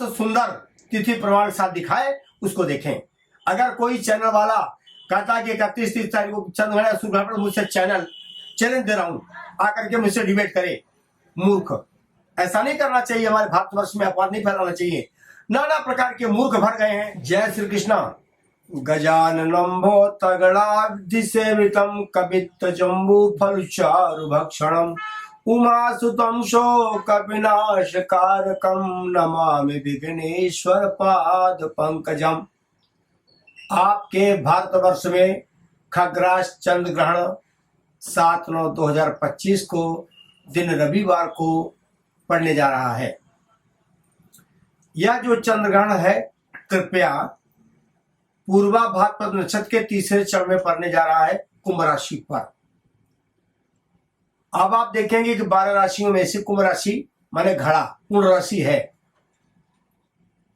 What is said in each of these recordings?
स्पष्ट सुंदर तिथि प्रमाण के साथ दिखाए उसको देखें। अगर कोई चैनल वाला कहता है कि 31-30 तारीख को चंद्रग्रहण या सूर्यग्रहण पर मुझसे चैलेंज दे रहा हूं, आकर के मुझसे डिबेट करे, मूर्ख। ऐसा नहीं करना चाहिए। हमारे भारतवर्ष में अपवाद नहीं फैलाना चाहिए। नाना प्रकार के मूर्ख भर गए हैं। जय श्री कृष्णा। गजाननं भूतगणाब्धि सेवितं कवित्त जम्बू फल चारु भक्षणम् उमासुतं शोक विनाशकारकं नमामि विघ्नेश्वर पाद पंकजम। आपके भारतवर्ष में खग्रास चंद्र ग्रहण 7/9/2025 को दिन रविवार को पड़ने जा रहा है। यह जो चंद्र ग्रहण है कृपया पूर्वा भाद्रपद नक्षत्र के तीसरे चरण में पड़ने जा रहा है कुंभ राशि पर। अब आप देखेंगे कि 12 राशियों में से कुंभ राशि माने घड़ा पूर्ण राशि है।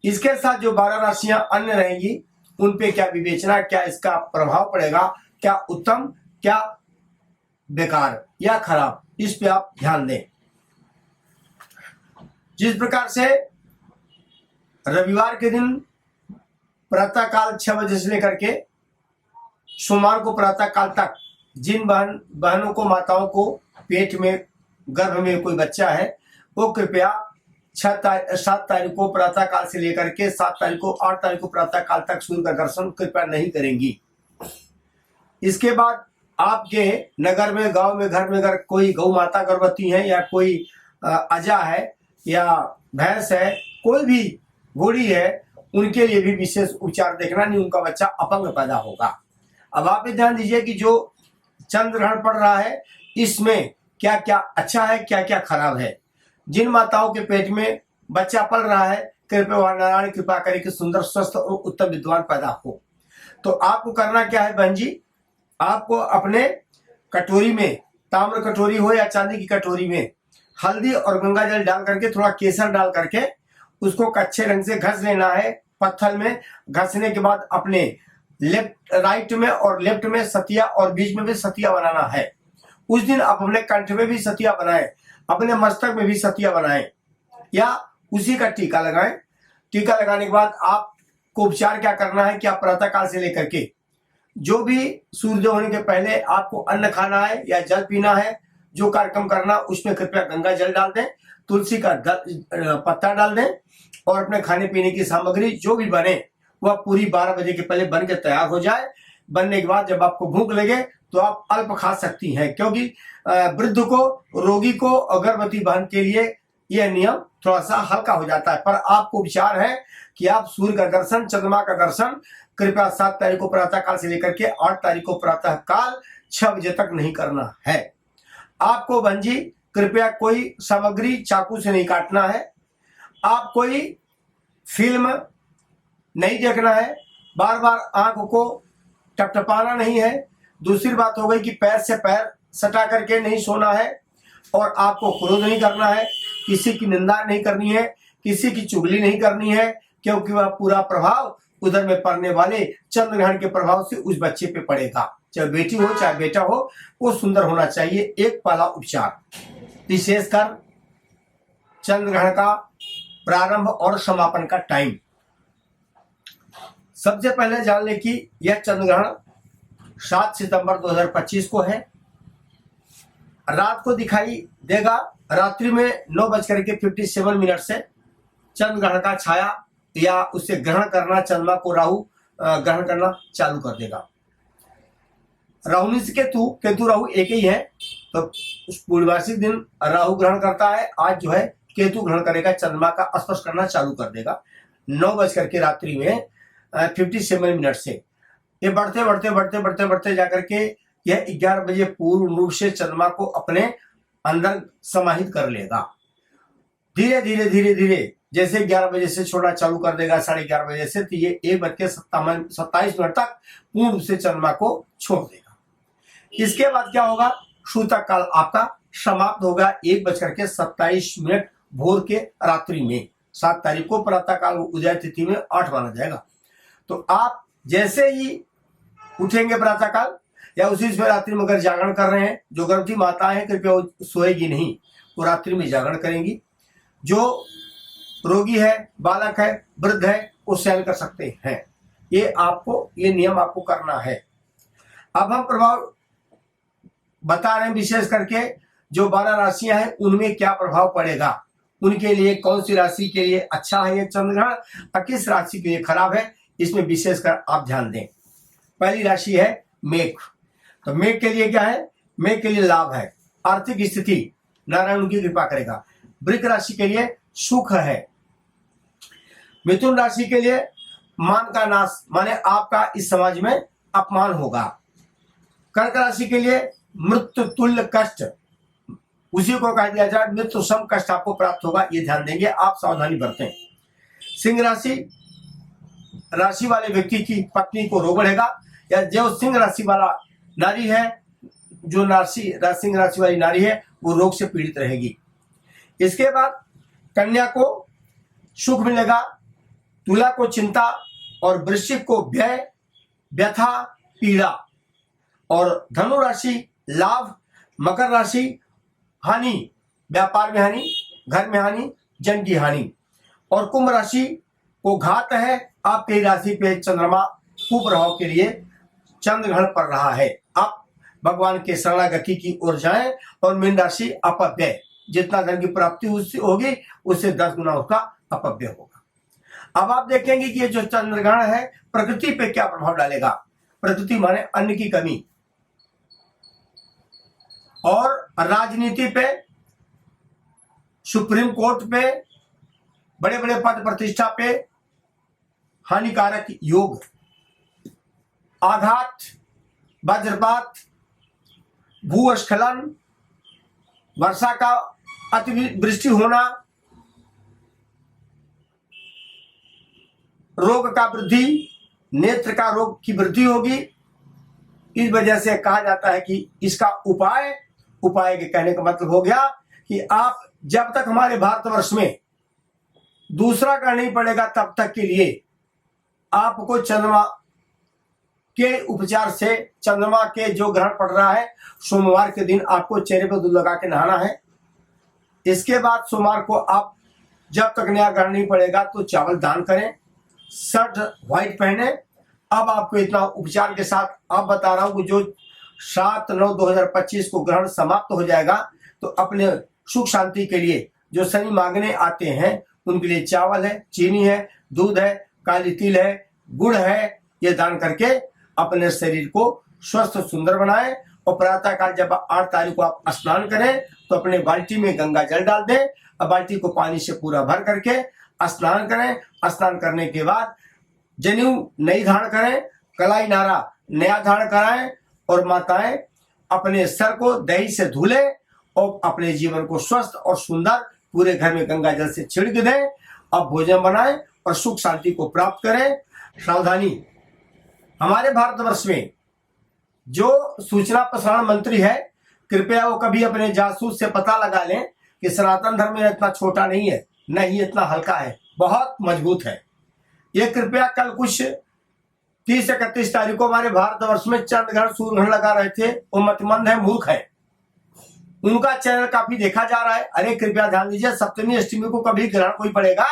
इसके साथ जो 12 राशियां अन्य रहेंगी उन पे क्या विवेचना, क्या इसका प्रभाव पड़ेगा, क्या उत्तम, क्या बेकार या खराब, इस पे आप ध्यान दें। जिस प्रकार से रविवार के दिन प्रातःकाल 6 बजे से लेकर के सोमवार को प्रातःकाल तक जिन बहनों को, माताओं को पेट में, गर्भ में कोई बच्चा है, वो कृपया 7 तारीख को प्रातःकाल से लेकर के 7 तारीख को 8 तारीख को प्रातःकाल तक सूर्य का दर्शन कृपया नहीं करेंगी। इसके बाद आपके नगर में, गांव में, घर में अगर कोई गौ माता गर्भवती है या कोई अजा है या भैंस है, कोई भी घोड़ी है, उनके लिए भी विशेष उपचार देखना, नहीं उनका बच्चा अपंग पैदा होगा। अब आप भी ध्यान दीजिए कि जो चंद्र ग्रहण पड़ रहा है इसमें क्या क्या अच्छा है, क्या क्या खराब है। जिन माताओं के पेट में बच्चा पल रहा है, कृपया वह नारायण कृपा करे कि सुंदर, स्वस्थ और उत्तम विद्वान पैदा हो। तो आपको करना क्या है बहन जी, आपको अपने कटोरी में, ताम्र कटोरी हो या चांदी की कटोरी में, हल्दी और गंगा जल डाल करके, थोड़ा केसर डाल करके उसको कच्चे रंग से घस लेना है पत्थर में। घसने के बाद अपने राइट में और लेफ्ट में सतिया और बीच में भी सतिया बनाना है। उस दिन आप अपने कंठ में भी सतिया बनाएं, अपने मस्तक में भी सतिया बनाएं या उसी का टीका लगाएं। टीका लगाने के बाद आपको उपचार क्या करना है कि आप प्रातःकाल से लेकर के जो भी सूर्योदय होने के पहले आपको अन्न खाना है या जल पीना है, जो कार्यक्रम करना, उसमें कृपया गंगा जल डाल दें, तुलसी का पत्ता डाल दें और अपने खाने पीने की सामग्री जो भी बने वह पूरी 12 बजे के पहले बन के तैयार हो जाए। बनने के बाद जब आपको भूख लगे तो आप अल्प खा सकती हैं, क्योंकि वृद्ध को, रोगी को और गर्भवती बहन के लिए यह नियम थोड़ा सा हल्का हो जाता है। पर आपको विचार है कि आप सूर्य का दर्शन, चंद्रमा का दर्शन कृपया 7 तारीख को प्रातःकाल से लेकर के 8 तारीख को प्रातःकाल 6 बजे तक नहीं करना है। आपको बहन जी कृपया कोई सामग्री चाकू से नहीं काटना है, आप कोई फिल्म नहीं देखना है, बार बार आंख को टपटपाना नहीं है। दूसरी बात हो गई कि पैर से पैर सटा करके नहीं सोना है और आपको क्रोध नहीं करना है, किसी की निंदा नहीं करनी है, किसी की चुगली नहीं करनी है, क्योंकि वह पूरा प्रभाव उधर में पड़ने वाले चंद्र ग्रहण के प्रभाव से उस बच्चे पे पड़ेगा। चाहे बेटी हो चाहे बेटा हो, वो सुंदर होना चाहिए। एक पहला उपचार, विशेषकर चंद्र ग्रहण का प्रारंभ और समापन का टाइम। सबसे पहले जान लें कि यह चंद्र ग्रहण 7 सितंबर 2025 को है। रात को दिखाई देगा, रात्रि में 9:57 से चंद्र ग्रहण का छाया या उससे ग्रहण करना, चंद्रमा को राहु ग्रहण करना चालू कर देगा। राहु से केतु राहु एक ही है, तो पूर्णवासी दिन राहु ग्रहण करता है, आज जो है केतु ग्रहण करेगा, चंद्रमा का स्पर्श करना चालू कर देगा 9 रात्रि में 57 से। ये बढ़ते बढ़ते बढ़ते बढ़ते बढ़ते जाकर के यह 11 बजे पूर्ण रूप से चंद्रमा को अपने अंदर समाहित कर लेगा। धीरे धीरे धीरे धीरे जैसे 11 बजे से छोड़ना चालू कर देगा 11:30 बजे से, तो ये 1:27 तक पूर्ण रूप से चंद्रमा को छोड़ देगा। इसके बाद क्या होगा, सूतक काल आपका समाप्त होगा 1:27 भोर के रात्रि में। 7 तारीख को प्रातःकाल उदय तिथि में 8 माना जाएगा। तो आप जैसे ही उठेंगे प्रातःकाल या उसी समय रात्रि में अगर जागरण कर रहे हैं, जो गर्भवती माताएं हैं कृपया वो सोएगी नहीं, वो रात्रि में जागरण करेंगी। जो रोगी है, बालक है, वृद्ध है, वो सहन कर सकते हैं। ये नियम आपको करना है। अब हम प्रभाव बता रहे हैं, विशेष करके जो 12 राशियां हैं उनमें क्या प्रभाव पड़ेगा, उनके लिए कौन सी राशि के लिए अच्छा है ये चंद्रग्रहण और किस राशि के लिए खराब है, इसमें विशेषकर आप ध्यान दें। पहली राशि है मेष। तो मेष के लिए क्या है? मेष के लिए लाभ है, आर्थिक स्थिति नारायण उनकी कृपा करेगा। वृक राशि के लिए सुख है। मिथुन राशि के लिए मान का नाश, माने आपका इस समाज में अपमान होगा। कर्क राशि के लिए मृत्यु तुल्य कष्ट, उसी को कहा दिया जाए मृत्यु सम कष्ट आपको प्राप्त होगा, ये ध्यान देंगे, आप सावधानी बरतें। सिंह राशि वाले व्यक्ति की पत्नी को रोग बढ़ेगा, या जो सिंह राशि वाला नारी है, जो सिंह राशि वाली नारी है वो रोग से पीड़ित रहेगी। इसके बाद कन्या को सुख मिलेगा, तुला को चिंता और वृश्चिक को व्यय, व्यथा, पीड़ा, और धनु राशि लाभ, मकर राशि हानि, व्यापार में हानि, घर में हानि, जन की हानि, और कुंभ राशि को घात है। आपकी राशि पे चंद्रमा कुप्रभाव के लिए चंद्र ग्रहण पड़ रहा है। आप भगवान के शरणागति की ओर जाएं, और मीन राशि अपव्यय, जितना धन की प्राप्ति उससे होगी उससे 10 गुना उसका अपव्यय होगा। अब आप देखेंगे कि ये जो चंद्र ग्रहण है प्रकृति पे क्या प्रभाव डालेगा। प्रकृति माने अन्न की कमी, और राजनीति पे, सुप्रीम कोर्ट पे, बड़े बड़े पद प्रतिष्ठा पे हानिकारक योग, आघात, वज्रपात, भूस्खलन, वर्षा का अतिवृष्टि होना, रोग का वृद्धि, नेत्र का रोग की वृद्धि होगी। इस वजह से कहा जाता है कि इसका उपाय के कहने का मतलब हो गया कि आप जब तक हमारे भारतवर्ष में दूसरा ग्रहण नहीं पड़ेगा तब तक के लिए आपको चंद्रमा के उपचार से, चंद्रमा के जो ग्रहण पड़ रहा है सोमवार के दिन आपको चेहरे पर दूध लगा के नहाना है। इसके बाद सोमवार को आप जब तक नया ग्रहण नहीं पड़ेगा तो चावल दान करें, शर्ट व्हाइट पहने। अब आपको इतना उपचार के साथ आप बता रहा हूं कि जो 7/9/2025 को ग्रहण समाप्त हो जाएगा तो अपने सुख शांति के लिए जो शनि मांगने आते हैं उनके लिए चावल है, चीनी है, दूध है, काली तिल है, गुड़ है, ये दान करके अपने शरीर को स्वस्थ सुंदर बनाएं। और प्रातः काल जब 8 तारीख को आप स्नान करें तो अपने बाल्टी में गंगा जल डाल दें, और बाल्टी को पानी से पूरा भर करके स्नान करें। स्नान करने के बाद जनेऊ नई धारण करें, कलाई नारा नया धारण कराएं, और माताएं अपने सर को दही से धुले और अपने जीवन को स्वस्थ और सुंदर पूरे घर में गंगा जल से छिड़क दें। अब भोजन बनाएं और सुख शांति को प्राप्त करें। सावधानी, हमारे भारतवर्ष में जो सूचना प्रसारण मंत्री है कृपया वो कभी अपने जासूस से पता लगा लें कि सनातन धर्म में इतना छोटा नहीं है, न ही इतना हल्का है, बहुत मजबूत है। ये कृपया कल कुछ 30-31 तारीख को हमारे भारतवर्ष में चंद्र ग्रहण सूर्य ग्रहण लगा रहे थे, वो मतमंद है, मूर्ख है, उनका चैनल काफी देखा जा रहा है। अरे कृपया ध्यान दीजिए, सप्तमी अष्टमी को कभी ग्रहण कोई पड़ेगा?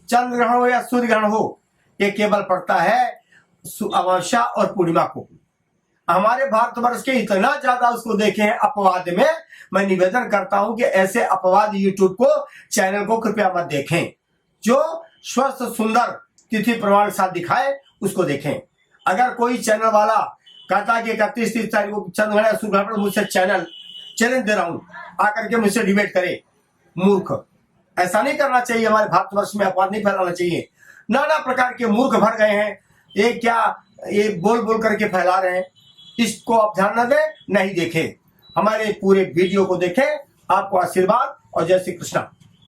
चंद्र ग्रहण हो या सूर्य ग्रहण हो, ये केवल पड़ता है अमावस्या और पूर्णिमा को। हमारे भारतवर्ष के इतना ज्यादा उसको देखे हैं अपवाद में। मैं निवेदन करता हूं कि ऐसे अपवाद यूट्यूब को चैनल को कृपया मत देखें। जो स्वस्थ सुंदर तिथि प्रमाण के साथ दिखाए उसको देखें। अगर कोई चैनल वाला कहता है कि 31-30 तारीख को चंद्र ग्रहण सूर्य ग्रहण, मुझसे चैलेंज दे रहा हूं, आकर के मुझसे डिबेट करे, मूर्ख। ऐसा नहीं करना चाहिए। हमारे भारतवर्ष में अपवाद नहीं फैलाना चाहिए। नाना प्रकार के मूर्ख भर गए हैं, ये बोल बोल करके फैला रहे हैं। इसको आप ध्यान न दें, नहीं देखें, हमारे पूरे वीडियो को देखें। आपको आशीर्वाद और जय श्री कृष्णा।